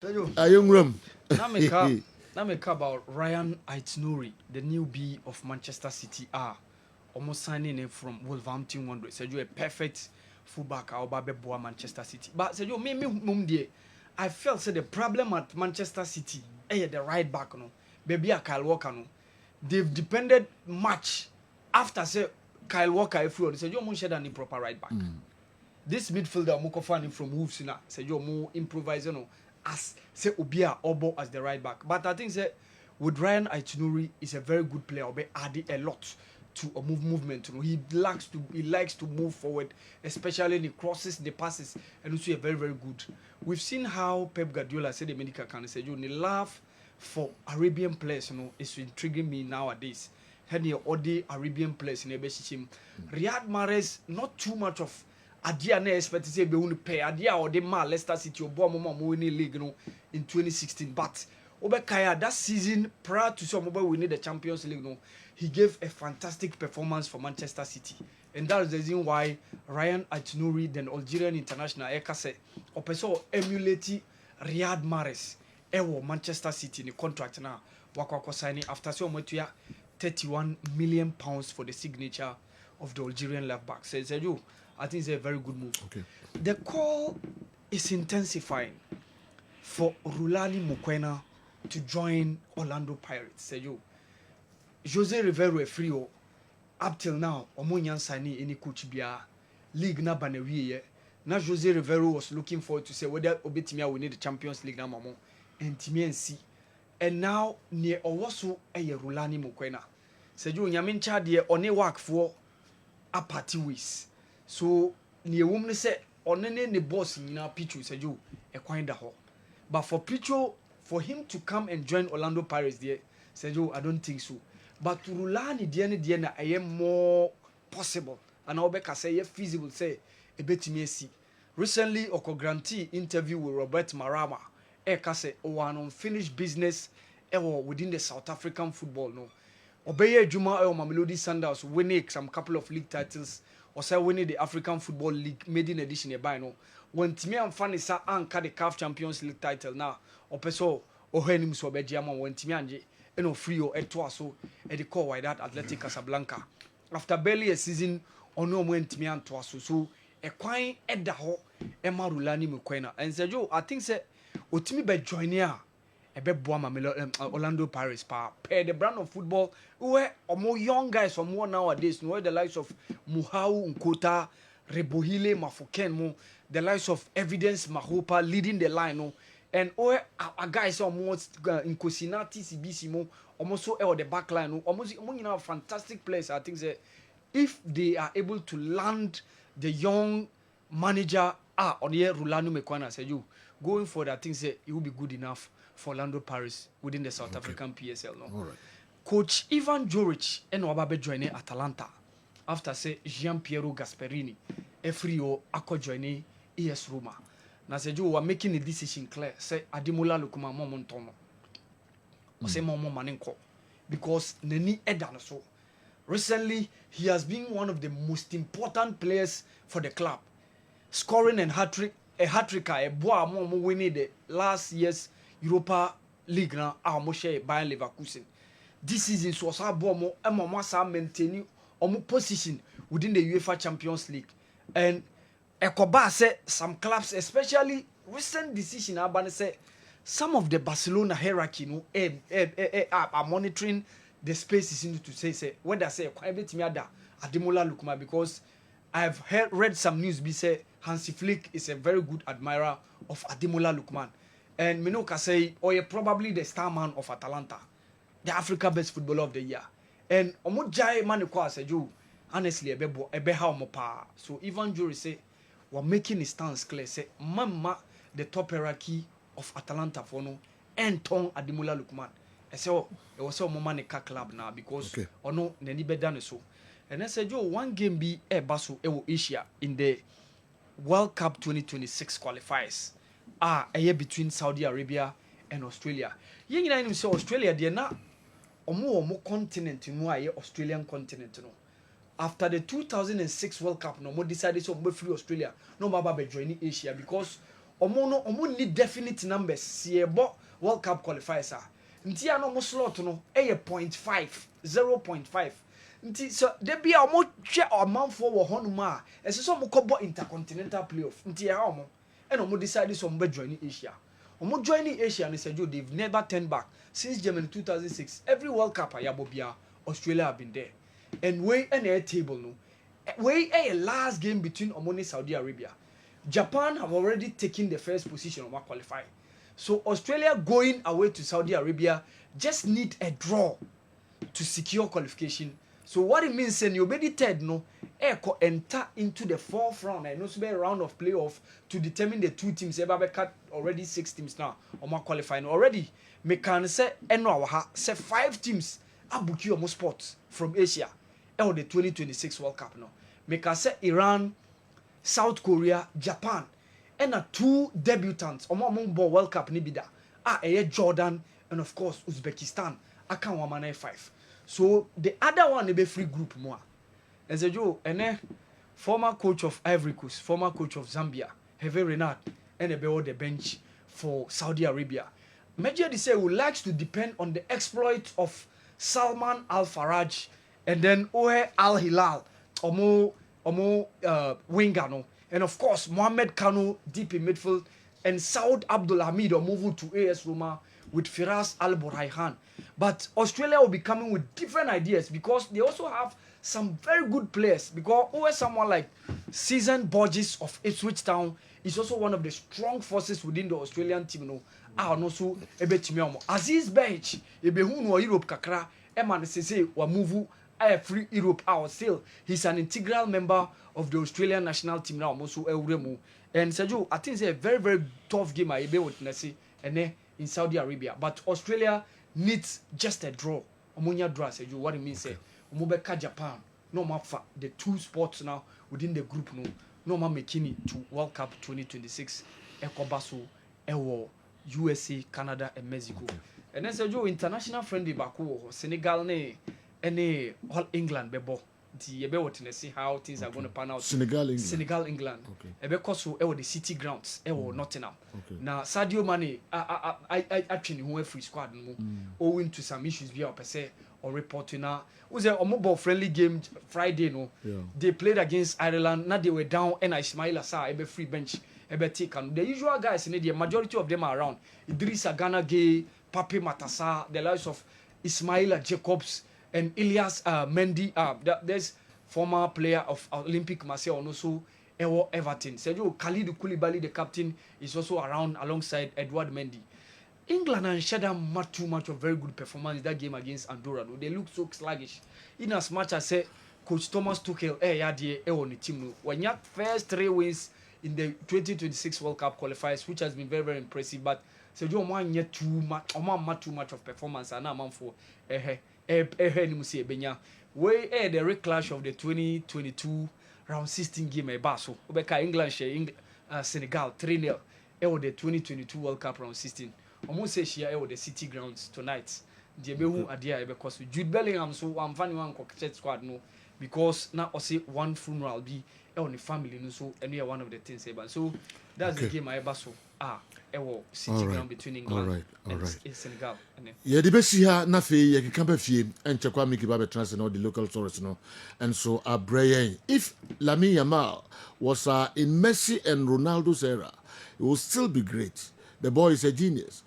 Ayungrum. Now make about Ryan Aitnouri, the new B of Manchester City are almost signing in from Wolverhampton Wanderers. Said you a perfect fullback or Boa Manchester City. But said you me I felt say the problem at Manchester City the right back no. Baby a Kyle Walker no. They've depended much after say Kyle Walker if you said you mun share any proper right back. This midfielder Moko Fani from Wolves na say you more improvising no as say Obia Obo as the right back. But I think say with Ryan Aitnouri is a very good player. Obe added a lot to a movement. You know, he likes to move forward, especially the crosses, the passes, and also a very good. We've seen how Pep Guardiola said the medical can say you the love for Arabian players, you know, is intriguing me nowadays. Had the other Arabian players in the team. Riyad Mahrez, not too much of adia na expect say be won pay adia or the ma Leicester City obo mo winning league no in 2016 but Obekaya that season prior to some winning the Champions League no he gave a fantastic performance for Manchester City and that is the reason why Ryan Aitnouri the Algerian international eka say opeso emulate Riyad Mahrez ewo Manchester City in contract now wakwa signing after so omotua 31 million pounds for the signature of the Algerian left back says you I think it's a very good move. Okay. The call is intensifying for Rulani Mokwena to join Orlando Pirates. Say you, Jose Rivero Frio, up till now, Omonyan Sani any coach bia league na banewiye. Na Jose Rivero was looking forward to say whether Obetimia will need the Champions League na mamo and Timien see. And now near Owasu eye Rulani Mokwena. Say you nyamincha de one work for a party ways. So near woman said on any boss in our Pichu said you a kind of but for Pichu for him to come and join Orlando Pirates there said you I don't think so but to Rulani Diana I am more possible and I'll be say feasible say a bit me see recently Oko grantee interview with Robert Marama say one unfinished business within the South African football no Obeye Juma Mamelodi Sundowns winning some couple of league titles or say winning the African Football League maiden edition by no when Timmy and Fanny sa anka the CAF Champions League title now or peso or henim so be jama when Timmy anje eno free or etwa so e de call why that Athletic Casablanca after barely a season ono when Timmy and twaso so e kwan eda ho e marulani Mokwena and say yo I think say otimi be join here Orlando Pirates per the brand of football where more young guys from more nowadays where the likes of Muhau Nkota Rebohile Mafoken the likes of Evidence Mahopa leading the line no and where our guys almost in Kosinati CBC almost so the back line almost fantastic players I think that if they are able to land the young manager on here Rulani Mokwena say you going for that thing say it will be good enough for Orlando Paris within the South African PSL no. All right. Coach Ivan Juric and Wababe joining Atalanta after say Gian Piero Gasperini Efrio ako joining AS Roma. Na say you were making a decision clear say Ademola Lookman Momontono. Say Momo Manenko because Neni Edan so recently he has been one of the most important players for the club scoring and hat-trick a boa mo winning the last year's Europa League na mo share Bayern Leverkusen. This season so sa bo mo e mo sa maintain omo position within the UEFA Champions League. And ekoba say some clubs especially recent decision abane say some of the Barcelona hierarchy no are monitoring the spaces into to say whether say quite bit me ada Ademola Lookman because I've read some news be say Hansi Flick is a very good admirer of Ademola Lookman. And Minoka say, probably the star man of Atalanta, the Africa best footballer of the year. And Omojai Manukwa said, you honestly, a beha mopa. So Ivan Jury say, we're making a stance clear. Say, Mama, the top hierarchy of Atalanta for no, and Tong Ademola Lookman. I say, it was so Momanica club now because, no, Neni Bedane so. And I said, yo, one game be a basu ewo Asia in the World Cup 2026 qualifiers. A year between Saudi Arabia and Australia. You know, say Australia, they are not omo continent no aye Australian continent no. After the 2006 World Cup, no more decided to free Australia, no baba be joining Asia because omo need definite numbers sie bo World Cup qualifiers ah nti ano mo slot no e 0.5 0.5 nti so de bia omo hwe omanfo wo honum a ese so mo kɔbɔ intercontinental playoff nti ya omo e no mo decide so mo be join Asia omo join Asia and say they've never turned back since Germany 2006 every World Cup ayabo bia Australia have been there and we and a table no we a last game between Oman and Saudi Arabia. Japan have already taken the first position on qualify. So Australia going away to Saudi Arabia just need a draw to secure qualification. So what it means is you already third no enter into the fourth round and also be a round of playoff to determine the two teams. Eba cut already 6 teams now on qualifying already. Me can say eno say 5 teams abuki omo sports from Asia. The 2026 World Cup no. Make us say Iran, South Korea, Japan, and 2 debutants among World Cup ni bida. Jordan and of course Uzbekistan. Aka 195. So the other one be free group more. As a Joe, and former coach of Ivory Coast, former coach of Zambia, Hervé Renard, and the bench for Saudi Arabia. Major say would like to depend on the exploit of Salman Al Faraj and then Ohe Al Hilal, Omo winger no, and of course Mohamed Kanu deep in midfield, and Saud Abdul Hamid or move to AS Roma with Firas Al Buraihan. But Australia will be coming with different ideas because they also have some very good players. Because Ohe someone like Season Borges of Ipswich Town is also one of the strong forces within the Australian team. No, also Aziz Behich, Ebehun or Europe Kakra, Eman Sese or move. Free Europe out still he's an integral member of the Australian national team now also and Sergio I think it's a very very tough game I be witness and in Saudi Arabia but Australia needs just a draw omonya draw Sergio what it means say omobeka Japan no matter the 2 spots now within the group no ma making it to World Cup 2026 ekobaso ewo USA Canada and Mexico and then Sergio international friendly bako Senegal ne any all England bebo the ebe what see how things are going to pan out Senegal England ebe koso e the city grounds e Nottingham na Sadio Mane I actually who free squad no owing to some issues via per se or reporting na was a mobile friendly game Friday no they played against Ireland now they were down and Ismail Assar ebe free bench ebe take and the usual guys in the majority of them are around Idrissa Gana Gueye Pape Matassa the likes of Ismaila Jacobs and Ilias Mendy, there's former player of Olympic Marseille and also Everton. Sergio Khalidou Koulibaly, the captain, is also around alongside Edouard Mendy. England and Shada not too much of very good performance in that game against Andorra. They look so sluggish. In as much as Coach Thomas Tuchel on the team. When you first 3 wins in the 2026 World Cup qualifiers, which has been very very impressive, but Sergio man yet too much of performance and I'm for we the reclash of the 2022 round 16 game baso obeka England share Senegal 3-0 the 2022 World Cup round 16 almost say share the City grounds tonight the behu adia because Jude Bellingham so one funny one set squad no because now I say one funeral be on the family no so and we are one of the things so that's the game baso City ground between England and Senegal. Yeah, the best here, Nafi, you can be fee and Chakwa Miki Babe Trans and all the local tourists, no. And so, Brian, if Lamine Yamal was in Messi and Ronaldo's era, it would still be great. The boy is a genius.